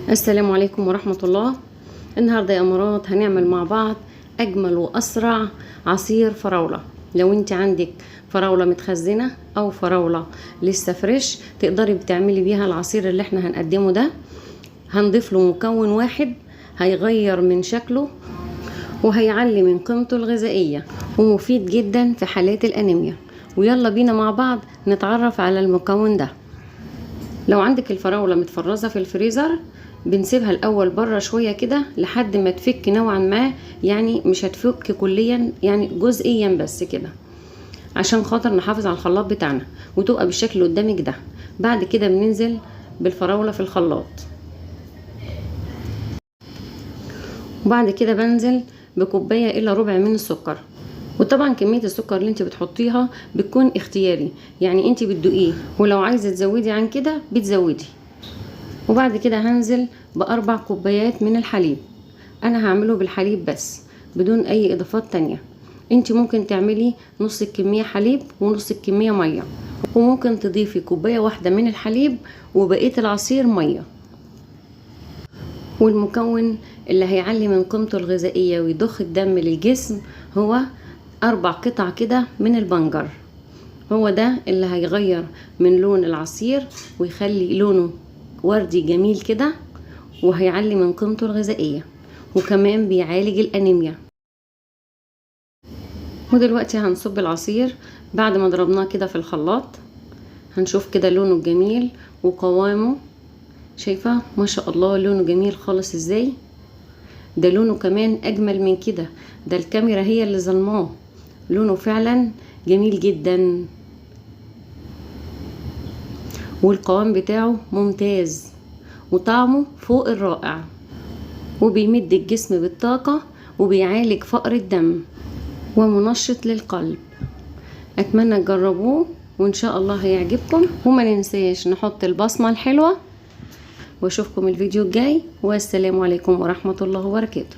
السلام عليكم ورحمة الله. النهاردة يا أمارات هنعمل مع بعض أجمل وأسرع عصير فراولة. لو انت عندك فراولة متخزنة أو فراولة لسه فريش تقدري بتعملي بيها العصير اللي احنا هنقدمه ده. هنضيف له مكون واحد هيغير من شكله وهيعلي من قيمته الغذائية ومفيد جدا في حالات الأنيميا. ويلا بينا مع بعض نتعرف على المكون ده. لو عندك الفراولة متفرزة في الفريزر بنسيبها الاول بره شويه كده لحد ما تفك نوعا ما، يعني مش هتفك كليا، يعني جزئيا بس كده، عشان خاطر نحافظ على الخلاط بتاعنا وتبقى بالشكل اللي قدامك ده. بعد كده بننزل بالفراوله في الخلاط، وبعد كده بنزل بكوبايه الا ربع من السكر. وطبعا كميه السكر اللي انت بتحطيها بتكون اختياري، يعني انت بتدوقيه، ولو عايزه تزودي عن كده بتزودي. وبعد كده هنزل ب4 كوبايات من الحليب. انا هعمله بالحليب بس بدون اي اضافات تانية. انت ممكن تعملي نص الكمية حليب ونص الكمية مية، وممكن تضيفي كوباية واحدة من الحليب وبقية العصير مية. والمكون اللي هيعلي من قيمته الغذائية ويضخ الدم للجسم هو 4 قطع كده من البنجر. هو ده اللي هيغير من لون العصير ويخلي لونه وردي جميل كده، وهيعلي من قيمته الغذائية، وكمان بيعالج الأنيميا. ودلوقتي هنصب العصير بعد ما ضربناه كده في الخلاط. هنشوف كده لونه الجميل وقوامه، شايفة ما شاء الله لونه جميل خالص ازاي. ده لونه كمان اجمل من كده، ده الكاميرا هي اللي ظلماه، لونه فعلا جميل جدا والقوام بتاعه ممتاز وطعمه فوق الرائع، وبيمد الجسم بالطاقة وبيعالج فقر الدم ومنشط للقلب. اتمنى تجربوه وان شاء الله هيعجبكم، وما ننساش نحط البصمة الحلوة. واشوفكم الفيديو الجاي، والسلام عليكم ورحمة الله وبركاته.